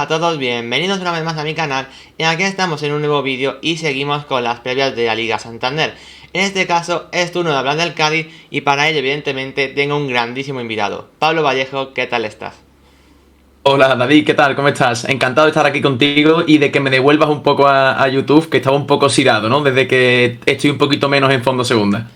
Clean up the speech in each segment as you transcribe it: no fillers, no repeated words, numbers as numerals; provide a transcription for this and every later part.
a todos, bienvenidos una vez más a mi canal. Y aquí estamos en un nuevo vídeo y seguimos con las previas de la Liga Santander. En este caso es turno de hablar del Cádiz y para ello evidentemente tengo un grandísimo invitado. Pablo Vallejo, ¿qué tal estás? Hola David, ¿qué tal? ¿Cómo estás? Encantado de estar aquí contigo y de que me devuelvas un poco a YouTube, que estaba un poco oxidado, ¿no? Desde que estoy un poquito menos en Fondo Segunda.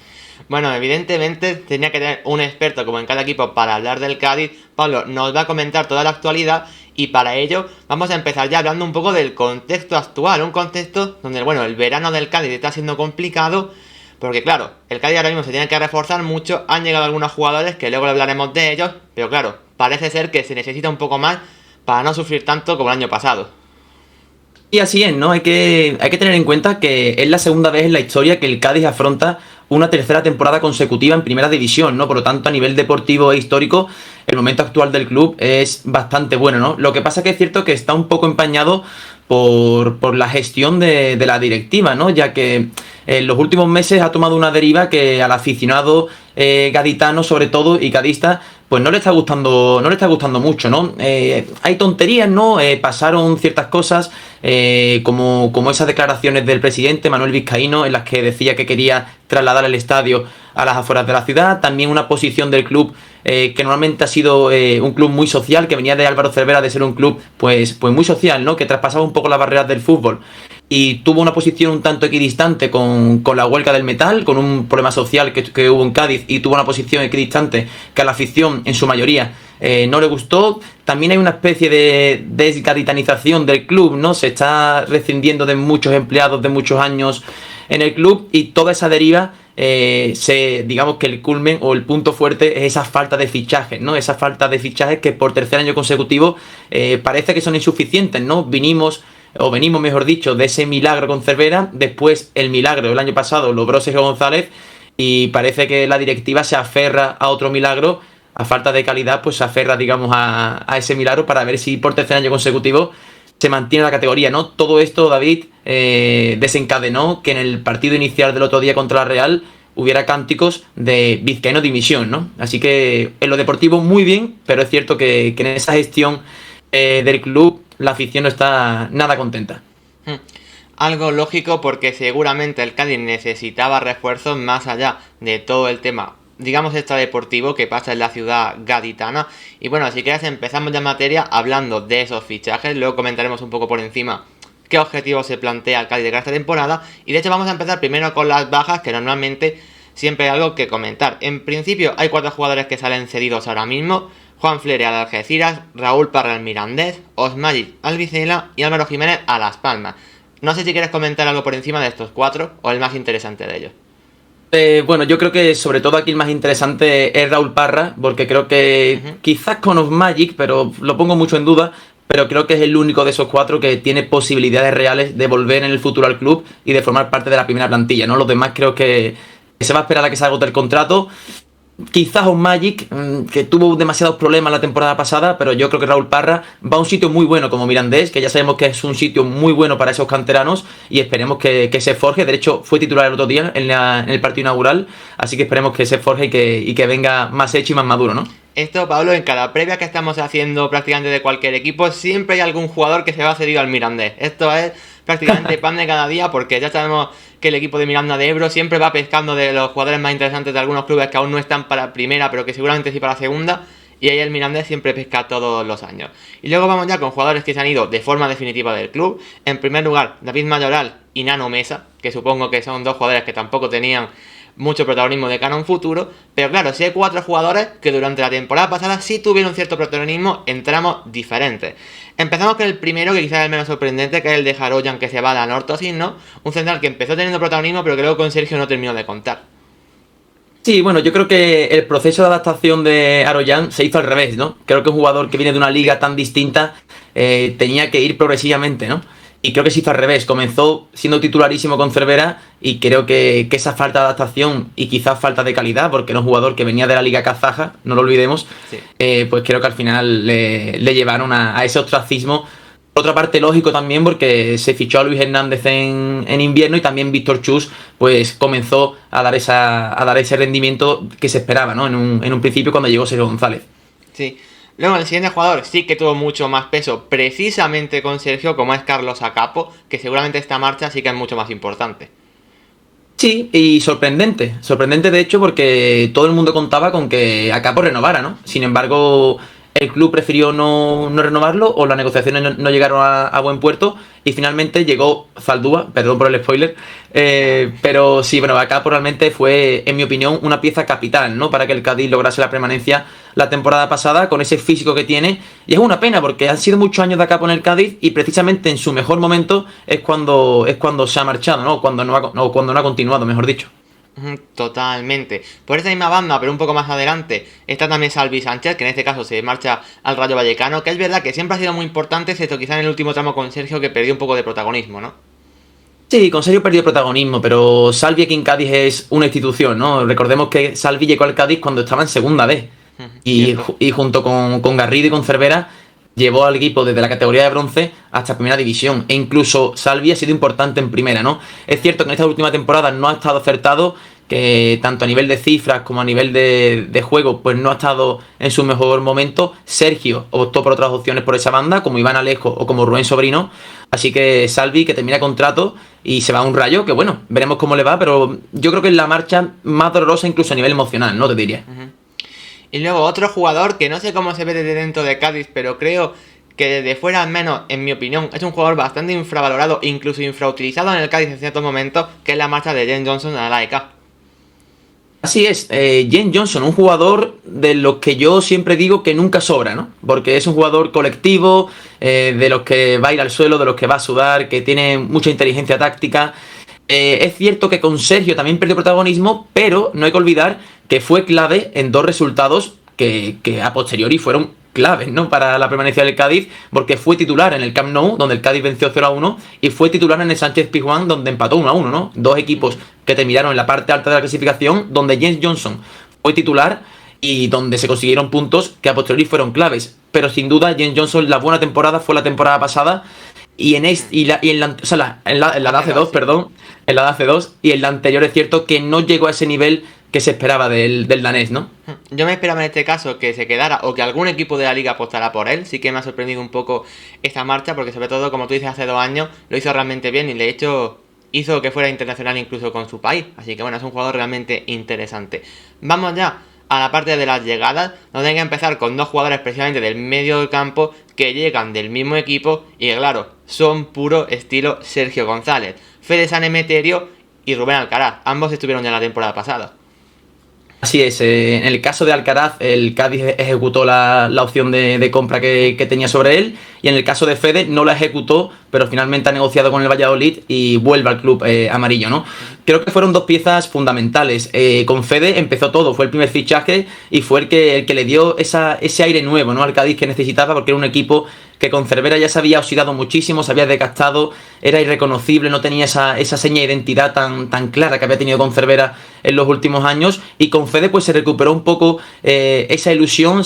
Bueno, evidentemente tenía que tener un experto como en cada equipo para hablar del Cádiz. Pablo nos va a comentar toda la actualidad y para ello vamos a empezar ya hablando un poco del contexto actual. Un contexto donde, bueno, el verano del Cádiz está siendo complicado porque, claro, el Cádiz ahora mismo se tiene que reforzar mucho. Han llegado algunos jugadores que luego hablaremos de ellos, pero claro, parece ser que se necesita un poco más para no sufrir tanto como el año pasado. Y así es, ¿no? Hay que tener en cuenta que es la segunda vez en la historia que el Cádiz afronta una tercera temporada consecutiva en primera división, ¿no? Por lo tanto, a nivel deportivo e histórico, el momento actual del club es bastante bueno, ¿no? Lo que pasa que es cierto que está un poco empañado por la gestión de la directiva, ¿no? Ya que en los últimos meses ha tomado una deriva que al aficionado gaditano, sobre todo, y cadista, pues no le está gustando mucho, ¿no? Hay tonterías, ¿no? Pasaron ciertas cosas, como esas declaraciones del presidente Manuel Vizcaíno, en las que decía que quería trasladar el estadio a las afueras de la ciudad. También una posición del club que normalmente ha sido un club muy social, que venía de Álvaro Cervera de ser un club pues muy social, ¿no? Que traspasaba un poco las barreras del fútbol. Y tuvo una posición un tanto equidistante con la huelga del metal, con un problema social que hubo en Cádiz, y tuvo una posición equidistante que a la afición, en su mayoría, no le gustó. También hay una especie de desgaditanización del club, ¿no? Se está rescindiendo de muchos empleados de muchos años en el club y toda esa deriva, digamos que el culmen o el punto fuerte es esa falta de fichajes, ¿no? Esa falta de fichajes que por tercer año consecutivo parece que son insuficientes, ¿no? Venimos, mejor dicho, de ese milagro con Cervera. Después el milagro el año pasado logró Sergio González y parece que la directiva se aferra a otro milagro. A falta de calidad, pues se aferra, digamos, a ese milagro para ver si por tercer año consecutivo se mantiene la categoría, ¿no? Todo esto, David, desencadenó que en el partido inicial del otro día contra la Real hubiera cánticos de Vizcaíno dimisión, ¿no? Así que en lo deportivo muy bien, pero es cierto que en esa gestión del club la afición no está nada contenta. Algo lógico porque seguramente el Cádiz necesitaba refuerzos más allá de todo el tema, digamos, extradeportivo que pasa en la ciudad gaditana. Y bueno, si quieres empezamos ya en materia hablando de esos fichajes, luego comentaremos un poco por encima qué objetivo se plantea el Cádiz de cara a esta temporada. Y de hecho vamos a empezar primero con las bajas, que normalmente siempre hay algo que comentar. En principio hay 4 jugadores que salen cedidos ahora mismo: Juan Flere al Algeciras, Raúl Parra al Mirandés, Osmajid al Vizela y Álvaro Jiménez a Las Palmas. No sé si quieres comentar algo por encima de estos 4 o el más interesante de ellos. Bueno, yo creo que sobre todo aquí el más interesante es Raúl Parra, porque creo que quizás con Osmajid, pero lo pongo mucho en duda, pero creo que es el único de esos 4 que tiene posibilidades reales de volver en el futuro al club y de formar parte de la primera plantilla, ¿no? Los demás creo que se va a esperar a que se agote el contrato. Quizás Osmajid, que tuvo demasiados problemas la temporada pasada, pero yo creo que Raúl Parra va a un sitio muy bueno como Mirandés, que ya sabemos que es un sitio muy bueno para esos canteranos y esperemos que se forje. De hecho, fue titular el otro día en el partido inaugural, así que esperemos que se forje y que venga más hecho y más maduro, ¿no? Esto, Pablo, en cada previa que estamos haciendo prácticamente de cualquier equipo, siempre hay algún jugador que se va cedido al Mirandés. Esto es prácticamente pan de cada día, porque ya sabemos que el equipo de Miranda de Ebro siempre va pescando de los jugadores más interesantes de algunos clubes que aún no están para primera, pero que seguramente sí para segunda. Y ahí el Mirandés siempre pesca todos los años. Y luego vamos ya con jugadores que se han ido de forma definitiva del club. En primer lugar, David Mayoral y Nano Mesa, que supongo que son 2 jugadores que tampoco tenían mucho protagonismo de cara a un futuro, pero claro, si hay 4 jugadores que durante la temporada pasada sí tuvieron cierto protagonismo en tramos diferentes. Empezamos con el primero, que quizás es el menos sorprendente, que es el de Jaroyan, que se va a la Nortosyn, ¿no? Un central que empezó teniendo protagonismo, pero que luego con Sergio no terminó de contar. Sí, bueno, yo creo que el proceso de adaptación de Aroyan se hizo al revés, ¿no? Creo que un jugador que viene de una liga tan distinta tenía que ir progresivamente, ¿no? Y creo que se hizo al revés. Comenzó siendo titularísimo con Cervera y creo que esa falta de adaptación y quizás falta de calidad, porque era un jugador que venía de la liga kazaja, no lo olvidemos, sí. Pues creo que al final le llevaron a ese ostracismo. Por otra parte, lógico también, porque se fichó a Luis Hernández en invierno y también Víctor Chus pues comenzó a dar ese rendimiento que se esperaba, ¿no? En un principio cuando llegó Sergio González. Sí. Luego el siguiente jugador sí que tuvo mucho más peso precisamente con Sergio, como es Carlos Acapo, que seguramente esta marcha sí que es mucho más importante. Sí, y sorprendente. Sorprendente, de hecho, porque todo el mundo contaba con que Acapo renovara, ¿no? Sin embargo, el club prefirió no renovarlo o las negociaciones no llegaron a buen puerto y finalmente llegó Zaldúa, perdón por el spoiler, pero sí, bueno, Acapo realmente fue, en mi opinión, una pieza capital, ¿no? Para que el Cádiz lograse la permanencia la temporada pasada con ese físico que tiene. Y es una pena porque han sido muchos años de Acapo en el Cádiz y precisamente en su mejor momento es cuando se ha marchado, ¿no? Cuando no ha continuado, mejor dicho. Totalmente. Por esa misma banda, pero un poco más adelante, está también Salvi Sánchez, que en este caso se marcha al Rayo Vallecano, que es verdad que siempre ha sido muy importante, excepto quizá en el último tramo con Sergio, que perdió un poco de protagonismo, ¿no? Sí, con Sergio perdió protagonismo, pero Salvi aquí en Cádiz es una institución, ¿no? Recordemos que Salvi llegó al Cádiz cuando estaba en segunda vez Cierto. y junto con Garrido y con Cervera llevó al equipo desde la categoría de bronce hasta primera división e incluso Salvi ha sido importante en primera, ¿no? Es cierto que en esta última temporada no ha estado acertado, que tanto a nivel de cifras como a nivel de juego pues no ha estado en su mejor momento. Sergio optó por otras opciones por esa banda, como Iván Alejo o como Rubén Sobrino, así que Salvi que termina contrato y se va a un Rayo, que bueno, veremos cómo le va, pero yo creo que es la marcha más dolorosa incluso a nivel emocional, ¿no? Te diría. Y luego otro jugador que no sé cómo se ve desde dentro de Cádiz, pero creo que desde fuera, al menos en mi opinión, es un jugador bastante infravalorado, incluso infrautilizado en el Cádiz en ciertos momentos, que es la marcha de James Johnson a la AEK. Así es, James Johnson, un jugador de los que yo siempre digo que nunca sobra, ¿no? Porque es un jugador colectivo, de los que va a ir al suelo, de los que va a sudar, que tiene mucha inteligencia táctica. Es cierto que con Sergio también perdió protagonismo, pero no hay que olvidar que fue clave en dos resultados que a posteriori fueron claves, ¿no? Para la permanencia del Cádiz, porque fue titular en el Camp Nou, donde el Cádiz venció 0-1, y fue titular en el Sánchez Pizjuán, donde empató 1-1, ¿no? Dos equipos que terminaron en la parte alta de la clasificación, donde James Johnson fue titular y donde se consiguieron puntos que a posteriori fueron claves. Pero sin duda, James Johnson, la buena temporada fue la temporada pasada, y en la de AC2, perdón, en la de AC2, y en la anterior es cierto que no llegó a ese nivel que se esperaba del danés, ¿no? Yo me esperaba en este caso que se quedara o que algún equipo de la liga apostara por él. Sí que me ha sorprendido un poco esta marcha porque sobre todo, como tú dices, hace 2 años lo hizo realmente bien y de hecho hizo que fuera internacional incluso con su país. Así que bueno, es un jugador realmente interesante. Vamos ya a la parte de las llegadas, donde hay que empezar con dos jugadores precisamente del medio del campo que llegan del mismo equipo y que claro, son puro estilo Sergio González. Fede San Emeterio y Rubén Alcaraz. Ambos estuvieron ya en la temporada pasada. Así es, en el caso de Alcaraz, el Cádiz ejecutó la opción de compra que tenía sobre él, y en el caso de Fede no la ejecutó, pero finalmente ha negociado con el Valladolid y vuelve al club amarillo, ¿no? Creo que fueron dos piezas fundamentales. Con Fede empezó todo, fue el primer fichaje y fue el que le dio ese aire nuevo, ¿no? Al Cádiz que necesitaba, porque era un equipo que con Cervera ya se había oxidado muchísimo, se había desgastado, era irreconocible, no tenía esa seña de identidad tan clara que había tenido con Cervera en los últimos años, y con Fede pues se recuperó un poco esa ilusión,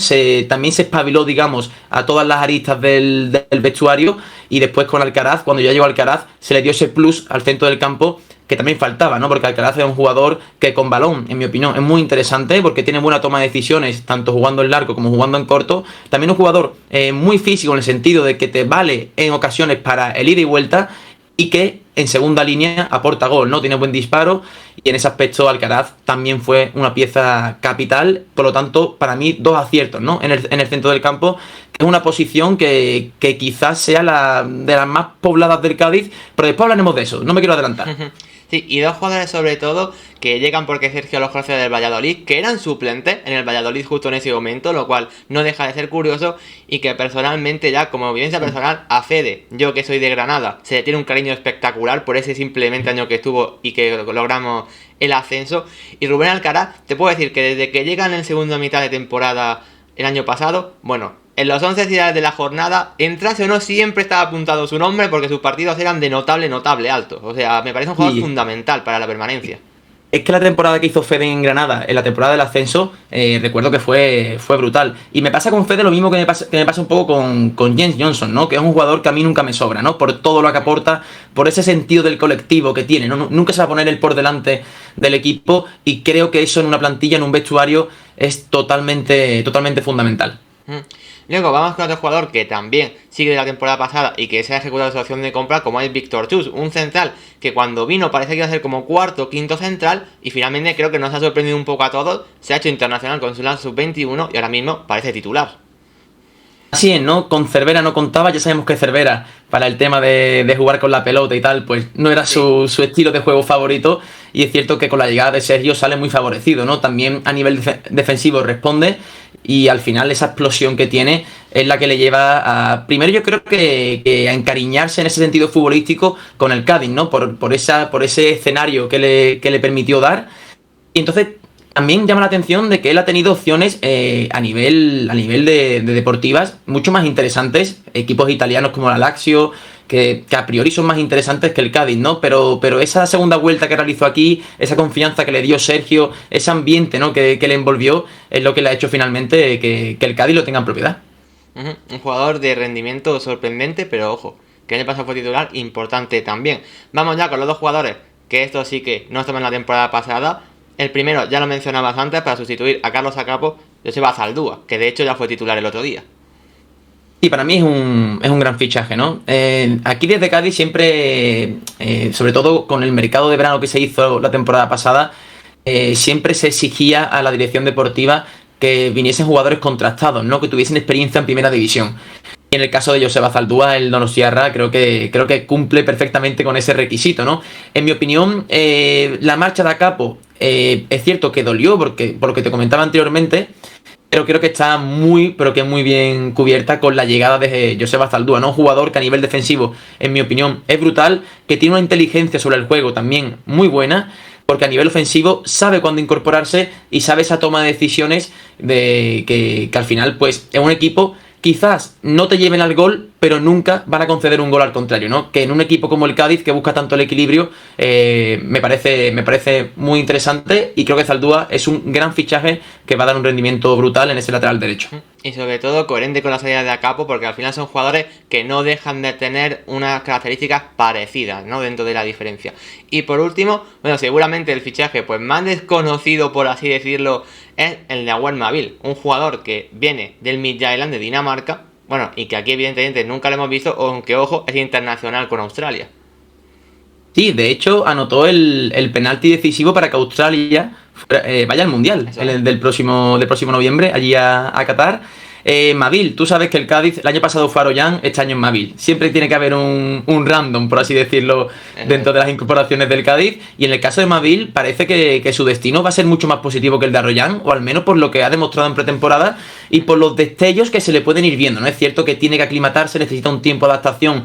también se espabiló, digamos, a todas las aristas del vestuario, y después con Alcaraz, cuando ya llegó Alcaraz, se le dio ese plus al centro del campo que también faltaba, ¿no? Porque Alcaraz es un jugador que con balón, en mi opinión, es muy interesante porque tiene buena toma de decisiones, tanto jugando en largo como jugando en corto. También un jugador muy físico en el sentido de que te vale en ocasiones para el ida y vuelta y que en segunda línea aporta gol, ¿no? Tiene buen disparo y en ese aspecto Alcaraz también fue una pieza capital. Por lo tanto, para mí, dos aciertos, ¿no? En el centro del campo, que es una posición que quizás sea de las más pobladas del Cádiz, pero después hablaremos de eso, no me quiero adelantar. Sí, y dos jugadores sobre todo que llegan porque Sergio los conoce del Valladolid, que eran suplentes en el Valladolid justo en ese momento, lo cual no deja de ser curioso, y que personalmente ya como evidencia personal a Fede, yo que soy de Granada, se le tiene un cariño espectacular por ese simplemente año que estuvo y que logramos el ascenso. Y Rubén Alcaraz, te puedo decir que desde que llegan en segunda mitad de temporada el año pasado, bueno, en los 11 días de la jornada, entrase o no, siempre estaba apuntado su nombre porque sus partidos eran de notable alto. O sea, me parece un jugador fundamental para la permanencia. Es que la temporada que hizo Fede en Granada, en la temporada del ascenso, recuerdo que fue brutal. Y me pasa con Fede lo mismo que me pasa un poco con James Johnson, ¿no? Que es un jugador que a mí nunca me sobra, ¿no? Por todo lo que aporta, por ese sentido del colectivo que tiene, ¿no? Nunca se va a poner él por delante del equipo, y creo que eso en una plantilla, en un vestuario, es totalmente fundamental. Luego vamos con otro jugador que también sigue de la temporada pasada y que se ha ejecutado su opción de compra, como es Víctor Chus, un central que cuando vino parece que iba a ser como cuarto o quinto central y finalmente creo que nos ha sorprendido un poco a todos, se ha hecho internacional con su sub-21 y ahora mismo parece titular. Así es, ¿no? Con Cervera no contaba, ya sabemos que Cervera, para el tema de jugar con la pelota y tal, pues no era su estilo de juego favorito, y es cierto que con la llegada de Sergio sale muy favorecido, ¿no? También a nivel defensivo responde, y al final esa explosión que tiene es la que le lleva a, primero yo creo que a encariñarse en ese sentido futbolístico con el Cádiz, ¿no? Por ese escenario que le permitió dar, y entonces también llama la atención de que él ha tenido opciones a nivel de deportivas mucho más interesantes, equipos italianos como la Lazio, que a priori son más interesantes que el Cádiz, ¿no? Pero esa segunda vuelta que realizó aquí, esa confianza que le dio Sergio, ese ambiente, ¿no? que le envolvió, es lo que le ha hecho finalmente que el Cádiz lo tenga en propiedad. Un jugador de rendimiento sorprendente, pero ojo, que el año pasado fue titular importante también. Vamos ya con los dos jugadores, que esto sí que no estaban en la temporada pasada. El primero, ya lo mencionabas antes, para sustituir a Carlos Acapo, Joseba Zaldúa, que de hecho ya fue titular el otro día. Y para mí es un gran fichaje, ¿no? Aquí desde Cádiz siempre, sobre todo con el mercado de verano que se hizo la temporada pasada, siempre se exigía a la dirección deportiva que viniesen jugadores contrastados, ¿no? Que tuviesen experiencia en primera división. Y en el caso de Joseba Zaldúa, el Donostiarra, creo que cumple perfectamente con ese requisito, ¿no? En mi opinión, la marcha de Acapo es cierto que dolió, porque por lo que te comentaba anteriormente, pero creo que está pero que muy bien cubierta con la llegada de Joseba Zaldúa, ¿no? Un jugador que a nivel defensivo, en mi opinión, es brutal, que tiene una inteligencia sobre el juego también muy buena, porque a nivel ofensivo sabe cuándo incorporarse y sabe esa toma de decisiones de que al final, pues, es un equipo. Quizás no te lleven al gol, pero nunca van a conceder un gol al contrario, ¿no? Que en un equipo como el Cádiz, que busca tanto el equilibrio, me parece muy interesante, y creo que Zaldúa es un gran fichaje que va a dar un rendimiento brutal en ese lateral derecho. Y sobre todo coherente con la salida de Acapo, porque al final son jugadores que no dejan de tener unas características parecidas, ¿no? Dentro de la diferencia. Y por último, bueno, seguramente el fichaje pues más desconocido, por así decirlo, es el de Nahuel Mavil, un jugador que viene del Midtjylland de Dinamarca, bueno, y que aquí evidentemente nunca lo hemos visto, aunque ojo, es internacional con Australia. Sí, de hecho anotó el penalti decisivo para que Australia vaya al Mundial del próximo noviembre, allí a Qatar. Mavil, tú sabes que el Cádiz el año pasado fue Aroyan, este año es Mavil. Siempre tiene que haber un random, por así decirlo, dentro de las incorporaciones del Cádiz. Y en el caso de Mavil parece que su destino va a ser mucho más positivo que el de Aroyan, o al menos por lo que ha demostrado en pretemporada y por los destellos que se le pueden ir viendo, ¿no? Es cierto que tiene que aclimatarse, necesita un tiempo de adaptación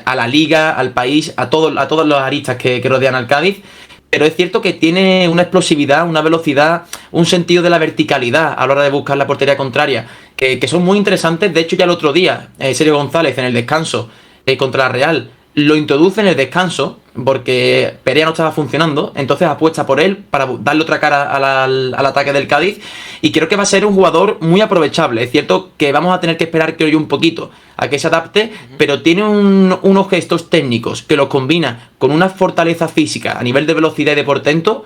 a la liga, al país, a todos los aristas que rodean al Cádiz. Pero es cierto que tiene una explosividad, una velocidad, un sentido de la verticalidad a la hora de buscar la portería contraria, que son muy interesantes. De hecho, ya el otro día, Sergio González en el descanso contra la Real lo introduce en el descanso porque Perea no estaba funcionando, entonces apuesta por él para darle otra cara al ataque del Cádiz, y creo que va a ser un jugador muy aprovechable. Es cierto que vamos a tener que esperar, creo yo, un poquito a que se adapte, pero tiene unos gestos técnicos que los combina con una fortaleza física a nivel de velocidad y de portento.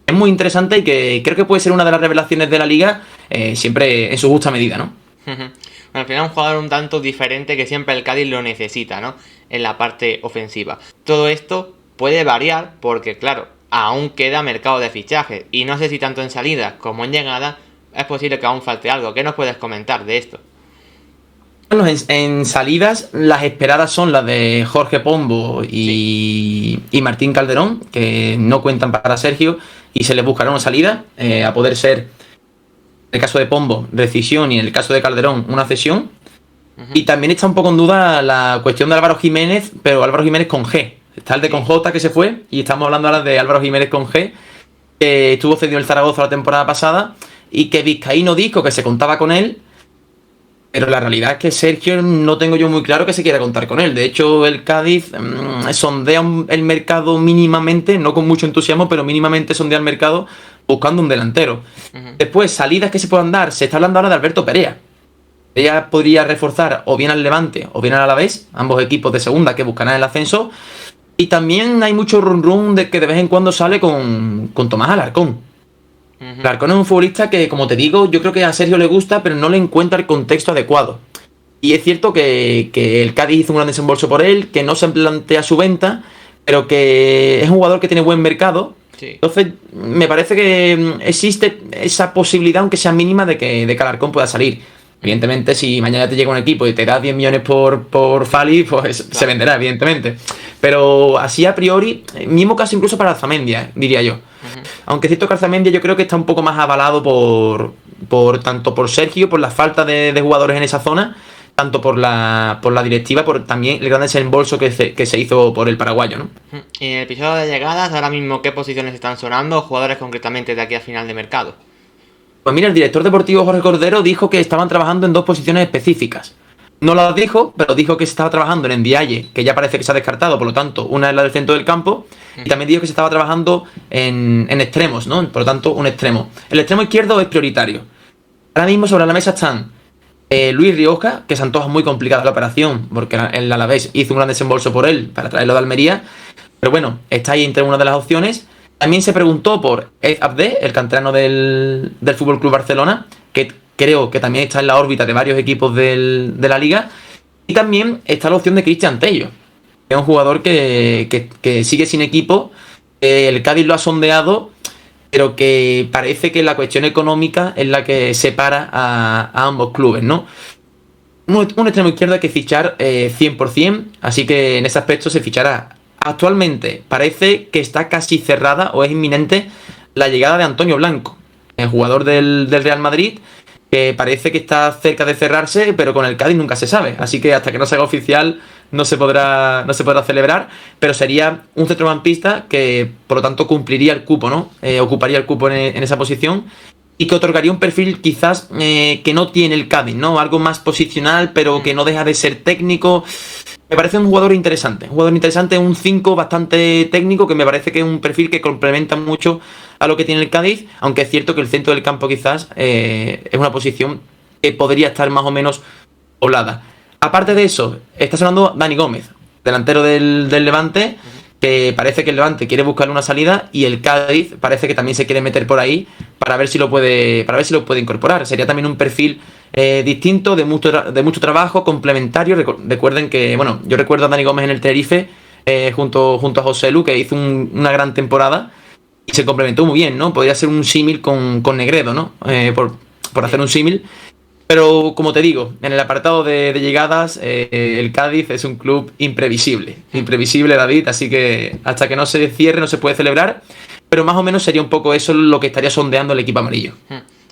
Es muy interesante y que creo que puede ser una de las revelaciones de la liga, siempre en su justa medida, ¿no? Bueno, al final un jugador un tanto diferente que siempre el Cádiz lo necesita, ¿no? En la parte ofensiva. Todo esto puede variar porque, claro, aún queda mercado de fichaje y no sé si tanto en salida como en llegada es posible que aún falte algo. ¿Qué nos puedes comentar de esto? Bueno, en salidas las esperadas son las de Jorge Pombo y Martín Calderón, que no cuentan para Sergio y se les buscará una salida, a poder ser, en el caso de Pombo, rescisión, y en el caso de Calderón, una cesión. Y también está un poco en duda la cuestión de Álvaro Jiménez, pero Álvaro Jiménez con G. Está el de con J, que se fue, y estamos hablando ahora de Álvaro Jiménez con G, que estuvo cedido el Zaragoza la temporada pasada, y que Vizcaíno dijo que se contaba con él, pero la realidad es que Sergio no tengo yo muy claro que se quiera contar con él. De hecho, el Cádiz sondea el mercado mínimamente, no con mucho entusiasmo, pero mínimamente sondea el mercado buscando un delantero. Después, salidas que se puedan dar, se está hablando ahora de Alberto Perea. Ella podría reforzar o bien al Levante o bien al Alavés, ambos equipos de segunda que buscarán el ascenso. Y también hay mucho run run de que de vez en cuando sale con Tomás Alarcón. Ujú. Alarcón es un futbolista que, como te digo, yo creo que a Sergio le gusta, pero no le encuentra el contexto adecuado. Y es cierto que el Cádiz hizo un gran desembolso por él, que no se plantea su venta, pero que es un jugador que tiene buen mercado. Sí. Entonces, me parece que existe esa posibilidad, aunque sea mínima, de que Alarcón pueda salir. Evidentemente, si mañana te llega un equipo y te da 10 millones por Fali, pues se Claro. venderá, evidentemente. Pero así a priori, mismo caso incluso para Alzamendia, diría yo. Ujú. Aunque es cierto que Alzamendia yo creo que está un poco más avalado por tanto por Sergio, por la falta de jugadores en esa zona, tanto por la directiva, por también el gran desembolso que se hizo por el paraguayo, ¿no? Ujú. Y en el episodio de llegadas, ahora mismo, ¿qué posiciones están sonando? Jugadores concretamente de aquí a final de mercado. Pues mira, el director deportivo Jorge Cordero dijo que estaban trabajando en dos posiciones específicas. No las dijo, pero dijo que se estaba trabajando en Ndiaye, que ya parece que se ha descartado, por lo tanto, una es la del centro del campo, y también dijo que se estaba trabajando en extremos, ¿no? Por lo tanto, un extremo. El extremo izquierdo es prioritario. Ahora mismo sobre la mesa están Luis Rioja, que se antoja muy complicada la operación, porque el Alavés hizo un gran desembolso por él para traerlo de Almería, pero bueno, está ahí entre una de las opciones. También se preguntó por Ed Abde, el canterano del Fútbol Club Barcelona, que creo que también está en la órbita de varios equipos de la liga. Y también está la opción de Cristian Tello, que es un jugador que sigue sin equipo. El Cádiz lo ha sondeado, pero que parece que la cuestión económica es la que separa a ambos clubes, ¿no? Un extremo izquierdo hay que fichar 100%, así que en ese aspecto se fichará. Actualmente parece que está casi cerrada o es inminente la llegada de Antonio Blanco, el jugador del Real Madrid, que parece que está cerca de cerrarse, pero con el Cádiz nunca se sabe. Así que hasta que no se haga oficial no se podrá celebrar, pero sería un centrocampista que por lo tanto cumpliría el cupo, ¿no? Ocuparía el cupo en esa posición y que otorgaría un perfil quizás que no tiene el Cádiz, ¿no? Algo más posicional, pero que no deja de ser técnico. Me parece un jugador interesante, un 5 bastante técnico, que me parece que es un perfil que complementa mucho a lo que tiene el Cádiz, aunque es cierto que el centro del campo quizás es una posición que podría estar más o menos poblada. Aparte de eso, está sonando Dani Gómez, delantero del Levante, que parece que el Levante quiere buscarle una salida y el Cádiz parece que también se quiere meter por ahí para ver si lo puede incorporar. Sería también un perfil distinto, de mucho trabajo, complementario. Recuerden que, bueno, yo recuerdo a Dani Gómez en el Tenerife junto a José Lu, que hizo una gran temporada y se complementó muy bien, ¿no? Podría ser un símil con Negredo, ¿no? Por hacer un símil. Pero como te digo, en el apartado de llegadas, el Cádiz es un club imprevisible. Imprevisible, David, así que hasta que no se cierre no se puede celebrar. Pero más o menos sería un poco eso lo que estaría sondeando el equipo amarillo.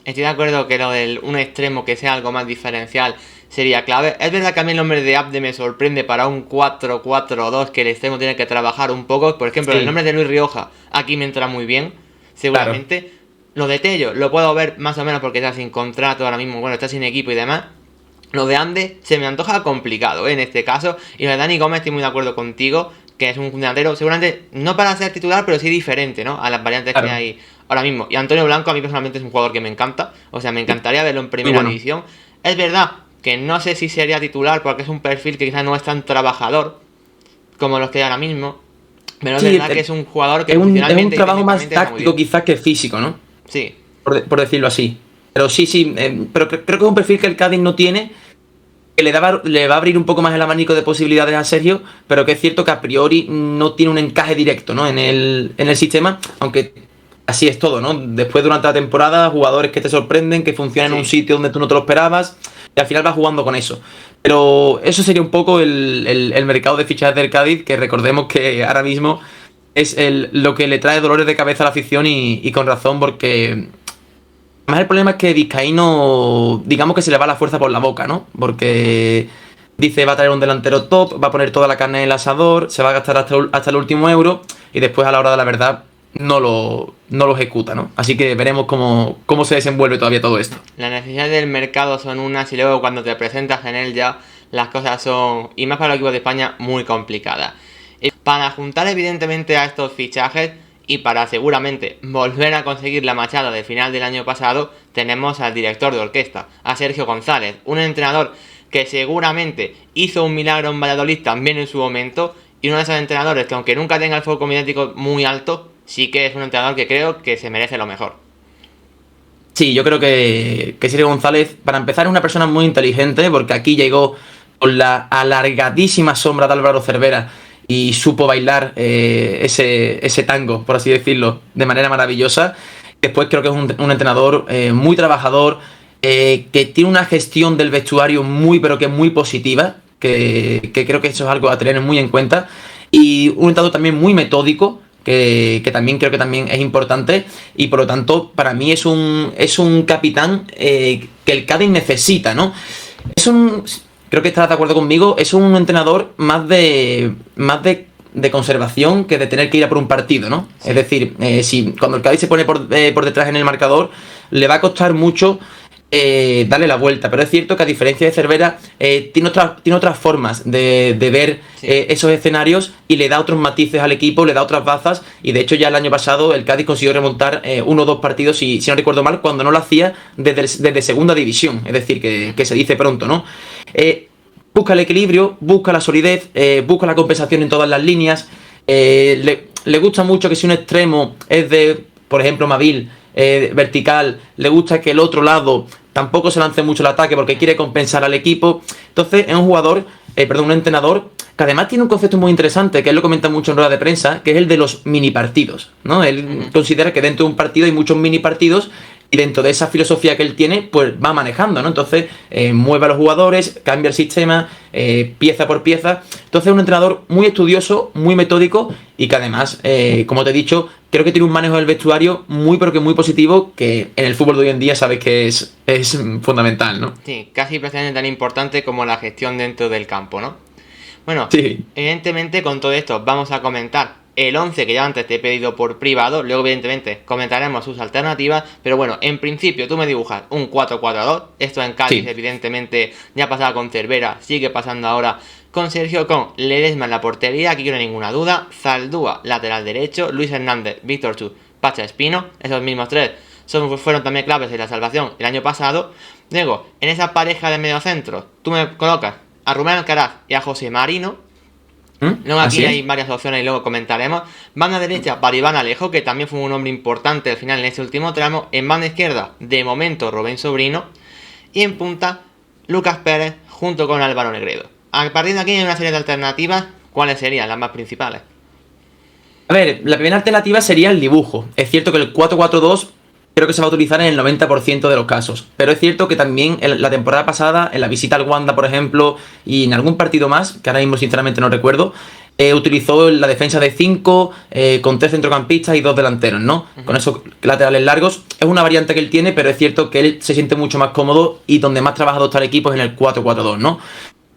Estoy de acuerdo que lo del un extremo que sea algo más diferencial sería clave. Es verdad que a mí el nombre de Abde me sorprende para un 4-4-2, que el extremo tiene que trabajar un poco. Por ejemplo, Sí. el nombre de Luis Rioja aquí me entra muy bien, seguramente. Lo de Tello lo puedo ver más o menos porque está sin contrato ahora mismo, bueno, está sin equipo y demás. Lo de Ande se me antoja complicado en este caso. Y lo de Dani Gómez estoy muy de acuerdo contigo, que es un delantero seguramente no para ser titular, pero sí diferente, ¿no? A las variantes Claro. que hay ahora mismo. Y Antonio Blanco a mí personalmente es un jugador que me encanta. O sea, me encantaría verlo en primera bueno. división. Es verdad que no sé si sería titular porque es un perfil que quizás no es tan trabajador como los que hay ahora mismo. Pero es Sí, verdad que es un jugador que es un funcionalmente y trabajo más técnicamente está muy táctico bien. quizás que físico, ¿no? Sí. Por decirlo así. Pero sí, pero creo que es un perfil que el Cádiz no tiene, que le va a abrir un poco más el abanico de posibilidades a Sergio, pero que es cierto que a priori no tiene un encaje directo, ¿no? en el sistema, aunque así es todo, ¿no? Después durante la temporada, jugadores que te sorprenden, que funcionan en un Sí. sitio donde tú no te lo esperabas, y al final vas jugando con eso. Pero eso sería un poco el mercado de fichajes del Cádiz, que recordemos que ahora mismo es lo que le trae dolores de cabeza a la afición y con razón, porque además el problema es que Vizcaíno, digamos que se le va la fuerza por la boca, ¿no? Porque dice va a traer un delantero top, va a poner toda la carne en el asador, se va a gastar hasta el último euro y después a la hora de la verdad no lo ejecuta, ¿no? Así que veremos cómo se desenvuelve todavía todo esto. Las necesidades del mercado son unas y luego cuando te presentas en él ya las cosas son, y más para los equipos de España, muy complicadas. Y para juntar evidentemente a estos fichajes y para seguramente volver a conseguir la machada del final del año pasado, tenemos al director de orquesta, a Sergio González, un entrenador que seguramente hizo un milagro en Valladolid también en su momento, y uno de esos entrenadores que aunque nunca tenga el foco mediático muy alto, sí que es un entrenador que creo que se merece lo mejor. Sí, yo creo que Sergio González, para empezar, es una persona muy inteligente, porque aquí llegó con la alargadísima sombra de Álvaro Cervera y supo bailar ese tango, por así decirlo, de manera maravillosa. Después creo que es un entrenador muy trabajador, que tiene una gestión del vestuario muy, pero que muy positiva, que creo que eso es algo a tener muy en cuenta. Y un entrenador también muy metódico, que también creo que también es importante, y por lo tanto para mí es un capitán que el Cádiz necesita, ¿no? Creo que estarás de acuerdo conmigo, es un entrenador más de conservación que de tener que ir a por un partido, ¿no? Sí. Es decir, si cuando el Cádiz se pone por detrás en el marcador, le va a costar mucho darle la vuelta, pero es cierto que a diferencia de Cervera tiene otras formas de ver esos escenarios, y le da otros matices al equipo, le da otras bazas, y de hecho ya el año pasado el Cádiz consiguió remontar 1 o 2 partidos, si no recuerdo mal, cuando no lo hacía desde segunda división, es decir, que se dice pronto, ¿no? Busca el equilibrio, busca la solidez, busca la compensación en todas las líneas, le gusta mucho que si un extremo es de, por ejemplo, Mavil, vertical, le gusta que el otro lado tampoco se lance mucho el ataque porque quiere compensar al equipo. Entonces es un entrenador que además tiene un concepto muy interesante, que él lo comenta mucho en rueda de prensa, que es el de los mini partidos, ¿no? Él considera que dentro de un partido hay muchos mini partidos, y dentro de esa filosofía que él tiene, pues va manejando, ¿no? Entonces mueve a los jugadores, cambia el sistema, pieza por pieza. Entonces es un entrenador muy estudioso, muy metódico, y que además, como te he dicho, creo que tiene un manejo del vestuario muy, pero que muy positivo, que en el fútbol de hoy en día sabes que es fundamental, ¿no? Sí, casi prácticamente tan importante como la gestión dentro del campo, ¿no? Bueno, sí. Evidentemente con todo esto vamos a comentar el 11 que ya antes te he pedido por privado, luego evidentemente comentaremos sus alternativas, pero bueno, en principio tú me dibujas un 4-4-2, esto en Cádiz evidentemente ya pasaba con Cervera, sigue pasando ahora con Sergio, con Ledesma en la portería, aquí no hay ninguna duda, Zaldúa lateral derecho, Luis Hernández, Víctor Chu, Pacha Espino, esos mismos tres fueron también claves en la salvación el año pasado. Luego, en esa pareja de mediocentro, tú me colocas a Rubén Alcaraz y a José Marino. Luego aquí hay varias opciones y luego comentaremos. Banda derecha para Iván Alejo, que también fue un hombre importante al final en este último tramo. En banda izquierda, de momento, Rubén Sobrino. Y en punta, Lucas Pérez junto con Álvaro Negredo. A partir de aquí hay una serie de alternativas. ¿Cuáles serían las más principales? A ver, la primera alternativa sería el dibujo. Es cierto que el 4-4-2 creo que se va a utilizar en el 90% de los casos, pero es cierto que también la temporada pasada, en la visita al Wanda, por ejemplo, y en algún partido más, que ahora mismo sinceramente no recuerdo, utilizó la defensa de 5 con 3 centrocampistas y 2 delanteros, ¿no? Con esos laterales largos. Es una variante que él tiene, pero es cierto que él se siente mucho más cómodo, y donde más trabajado está el equipo es en el 4-4-2, ¿no?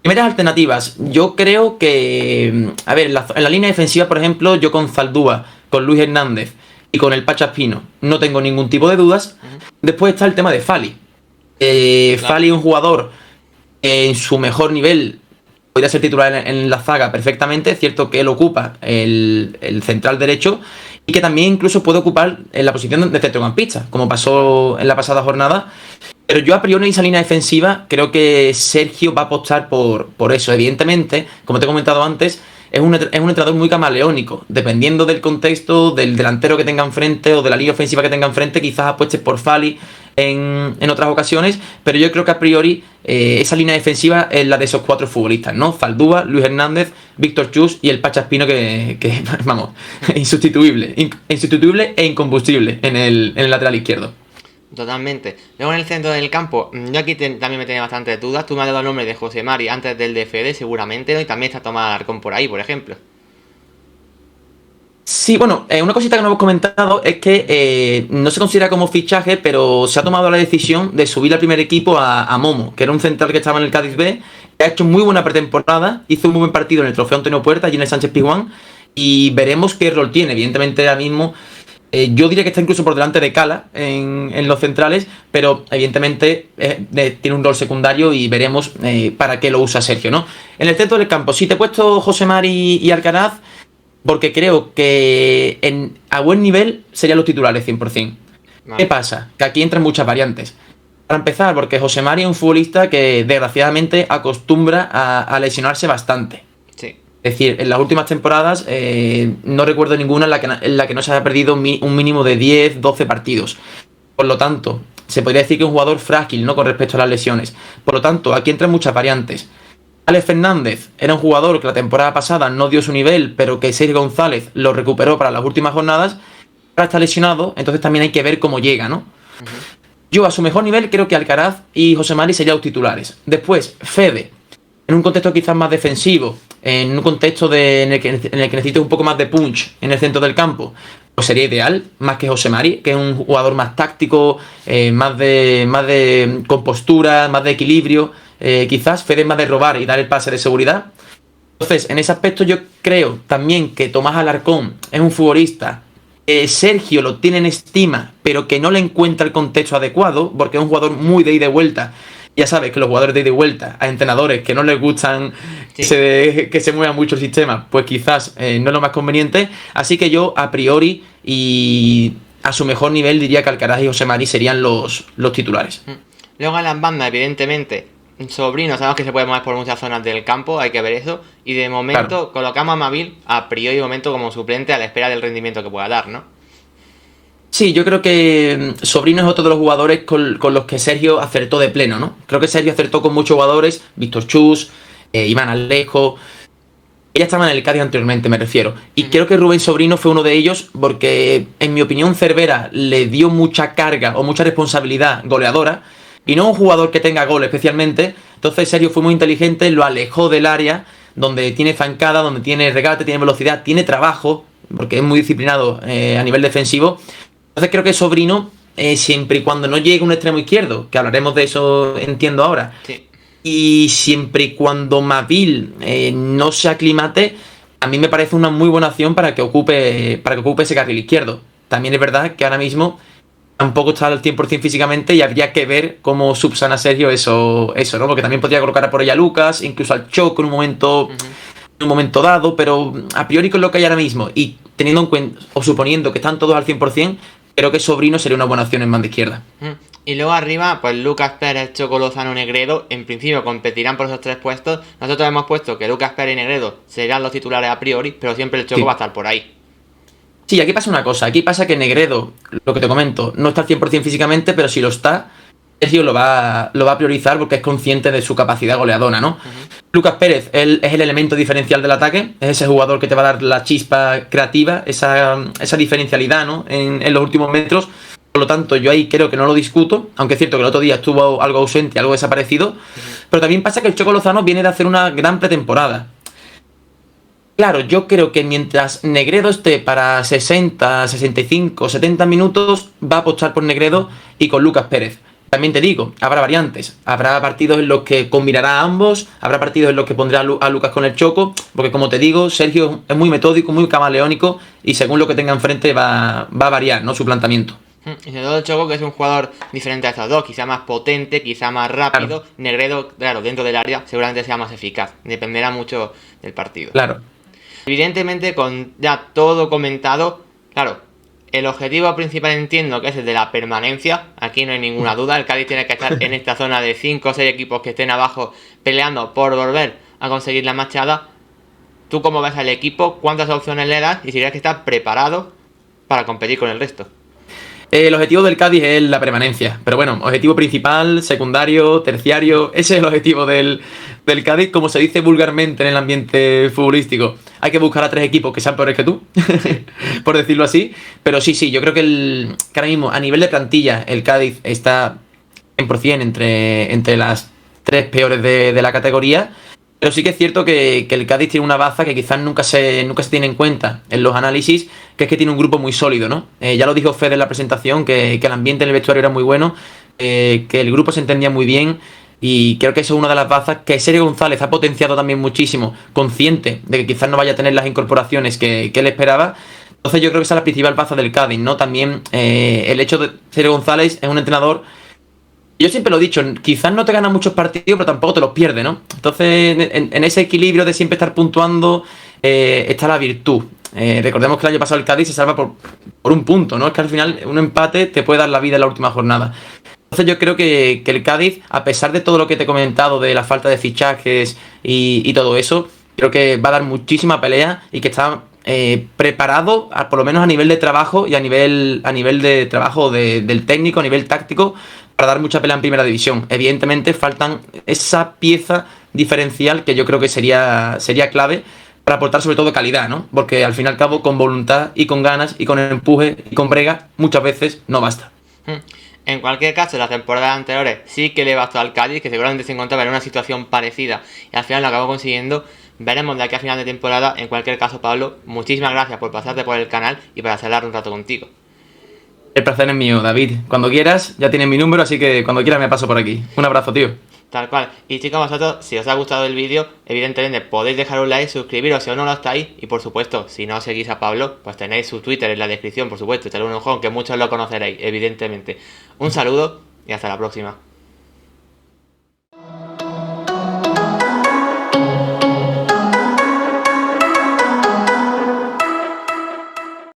Primeras alternativas, yo creo que, a ver, en la línea defensiva, por ejemplo, yo con Zaldúa, con Luis Hernández y con el Pacha Espino no tengo ningún tipo de dudas. Después está el tema de Fali. Fali es un jugador en su mejor nivel, podría ser titular en la zaga perfectamente. Es cierto que él ocupa el central derecho, y que también incluso puede ocupar en la posición de centrocampista, como pasó en la pasada jornada. Pero yo a priori en esa línea defensiva creo que Sergio va a apostar por eso. Evidentemente, como te he comentado antes, es un entrenador muy camaleónico. Dependiendo del contexto, del delantero que tenga enfrente o de la línea ofensiva que tenga enfrente, quizás apuestes por Fali en otras ocasiones. Pero yo creo que a priori esa línea defensiva es la de esos 4 futbolistas, ¿no? Zaldúa, Luis Hernández, Víctor Chus y el Pacha Espino, que vamos, insustituible e incombustible en el lateral izquierdo. Totalmente. Luego en el centro del campo, yo aquí también me tenía bastantes dudas. Tú me has dado el nombre de José Mari antes del de Fede, seguramente, ¿no? Y también está Tomás Alarcón por ahí, por ejemplo. Sí, bueno, una cosita que no hemos comentado es que no se considera como fichaje, pero se ha tomado la decisión de subir al primer equipo a Momo, que era un central que estaba en el Cádiz B, que ha hecho muy buena pretemporada, hizo un muy buen partido en el Trofeo Antonio Puerta, allí en el Sánchez Pizjuán, y veremos qué rol tiene. Evidentemente ahora mismo yo diría que está incluso por delante de Cala en los centrales, pero evidentemente tiene un rol secundario, y veremos para qué lo usa Sergio, ¿no? En el centro del campo, sí te he puesto José Mari y Alcaraz, porque creo que a buen nivel serían los titulares 100%. Vale. ¿Qué pasa? Que aquí entran muchas variantes. Para empezar, porque José Mari es un futbolista que desgraciadamente acostumbra a lesionarse bastante. Sí. Es decir, en las últimas temporadas no recuerdo ninguna en la que no se haya perdido un mínimo de 10, 12 partidos. Por lo tanto, se podría decir que es un jugador frágil, ¿no? Con respecto a las lesiones. Por lo tanto, aquí entran muchas variantes. Alex Fernández era un jugador que la temporada pasada no dio su nivel, pero que Sergio González lo recuperó para las últimas jornadas. Ahora está lesionado, entonces también hay que ver cómo llega, ¿no? Yo a su mejor nivel creo que Alcaraz y José Mari serían los titulares. Después, Fede, en un contexto quizás más defensivo, en un contexto en el que necesite un poco más de punch en el centro del campo, pues sería ideal, más que José Mari, que es un jugador más táctico, más de compostura, más de equilibrio. Quizás Fede es más de robar y dar el pase de seguridad. Entonces, en ese aspecto yo creo también que Tomás Alarcón es un futbolista Sergio lo tiene en estima, pero que no le encuentra el contexto adecuado, porque es un jugador muy de ida y vuelta. Ya sabes que los jugadores de ida y vuelta a entrenadores que no les gustan que se mueva mucho el sistema, pues quizás no es lo más conveniente. Así que yo, a priori, y a su mejor nivel, diría que Alcaraz y José Mari serían los titulares. Luego en las bandas, evidentemente, Sobrino, sabemos que se puede mover por muchas zonas del campo, hay que ver eso. Y de momento colocamos a Mavil, a priori de momento, como suplente a la espera del rendimiento que pueda dar, ¿no? Sí, yo creo que Sobrino es otro de los jugadores con los que Sergio acertó de pleno, ¿no? Creo que Sergio acertó con muchos jugadores, Víctor Chus, Iván Alejo. Ella estaba en el Cádiz anteriormente, me refiero. Y creo que Rubén Sobrino fue uno de ellos porque, en mi opinión, Cervera le dio mucha carga o mucha responsabilidad goleadora. Y no un jugador que tenga gol especialmente. Entonces Sergio fue muy inteligente, lo alejó del área, donde tiene zancada, donde tiene regate, tiene velocidad, tiene trabajo, porque es muy disciplinado a nivel defensivo. Entonces creo que Sobrino, siempre y cuando no llegue un extremo izquierdo, que hablaremos de eso, entiendo ahora, Sí. y siempre y cuando Mavil no se aclimate, a mí me parece una muy buena opción para que ocupe ese carril izquierdo. También es verdad que ahora mismo tampoco está al 100% físicamente y habría que ver cómo subsana Sergio eso, ¿no? Porque también podría colocar por ella a Lucas, incluso al Choco en un momento dado, pero a priori con lo que hay ahora mismo y teniendo en cuenta o suponiendo que están todos al 100%, creo que Sobrino sería una buena opción en banda izquierda. Y luego arriba, pues Lucas Pérez, Choco Lozano, Negredo, en principio competirán por esos tres puestos. Nosotros hemos puesto que Lucas Pérez y Negredo serán los titulares a priori, pero siempre el Choco va a estar por ahí. Sí, aquí pasa una cosa. Aquí pasa que Negredo, lo que te comento, no está al 100% físicamente, pero si lo está, Sergio lo va a priorizar porque es consciente de su capacidad goleadora, ¿no? Lucas Pérez él es el elemento diferencial del ataque, es ese jugador que te va a dar la chispa creativa, esa diferencialidad, ¿no? En los últimos metros. Por lo tanto, yo ahí creo que no lo discuto, aunque es cierto que el otro día estuvo algo ausente, algo desaparecido, pero también pasa que el Choco Lozano viene de hacer una gran pretemporada. Claro, yo creo que mientras Negredo esté para 60, 65, 70 minutos, va a apostar por Negredo y con Lucas Pérez. También te digo, habrá variantes. Habrá partidos en los que combinará a ambos, habrá partidos en los que pondrá a Lucas con el Choco, porque como te digo, Sergio es muy metódico, muy camaleónico y según lo que tenga enfrente va a variar, ¿no? Su planteamiento. Y sobre todo el Choco, que es un jugador diferente a estos dos, quizá más potente, quizá más rápido. Claro. Negredo, claro, dentro del área seguramente sea más eficaz. Dependerá mucho del partido. Claro. Evidentemente, con ya todo comentado, claro, el objetivo principal entiendo que es el de la permanencia. Aquí no hay ninguna duda. El Cádiz tiene que estar en esta zona de 5 o 6 equipos que estén abajo peleando por volver a conseguir la machada. ¿Tú cómo ves al equipo? ¿Cuántas opciones le das? Y si crees que está preparado para competir con el resto. El objetivo del Cádiz es la permanencia, pero bueno, objetivo principal, secundario, terciario, ese es el objetivo del Cádiz, como se dice vulgarmente en el ambiente futbolístico. Hay que buscar a 3 equipos que sean peores que tú, por decirlo así, pero sí, yo creo que ahora mismo, a nivel de plantilla, el Cádiz está 100% entre las 3 peores de la categoría. Pero sí que es cierto que el Cádiz tiene una baza que quizás nunca se tiene en cuenta en los análisis, que es que tiene un grupo muy sólido, ¿no? Ya lo dijo Fede en la presentación, que el ambiente en el vestuario era muy bueno, que el grupo se entendía muy bien, y creo que eso es una de las bazas que Sergio González ha potenciado también muchísimo, consciente de que quizás no vaya a tener las incorporaciones que él esperaba. Entonces yo creo que esa es la principal baza del Cádiz, ¿no? También el hecho de Sergio González es un entrenador. Yo siempre lo he dicho, quizás no te gana muchos partidos, pero tampoco te los pierde, ¿no? Entonces, en ese equilibrio de siempre estar puntuando, está la virtud. Recordemos que el año pasado el Cádiz se salva por un punto, ¿no? Es que al final un empate te puede dar la vida en la última jornada. Entonces yo creo que el Cádiz, a pesar de todo lo que te he comentado, de la falta de fichajes y todo eso, creo que va a dar muchísima pelea y que está preparado, por lo menos a nivel de trabajo y a nivel de trabajo del técnico, a nivel táctico, para dar mucha pelea en primera división. Evidentemente faltan esa pieza diferencial que yo creo que sería clave para aportar sobre todo calidad, ¿no? Porque al fin y al cabo con voluntad y con ganas y con empuje y con brega muchas veces no basta. En cualquier caso, las temporadas anteriores sí que le bastó al Cádiz, que seguramente se encontraba en una situación parecida y al final lo acabó consiguiendo. Veremos de aquí a final de temporada. En cualquier caso, Pablo, muchísimas gracias por pasarte por el canal y por charlar un rato contigo. El placer es mío, David. Cuando quieras, ya tienes mi número, así que cuando quieras me paso por aquí. Un abrazo, tío. Tal cual. Y chicos, vosotros, si os ha gustado el vídeo, evidentemente podéis dejar un like, suscribiros si aún no lo estáis. Y por supuesto, si no seguís a Pablo, pues tenéis su Twitter en la descripción, por supuesto. Echarle un ojo, que muchos lo conoceréis, evidentemente. Un saludo y hasta la próxima.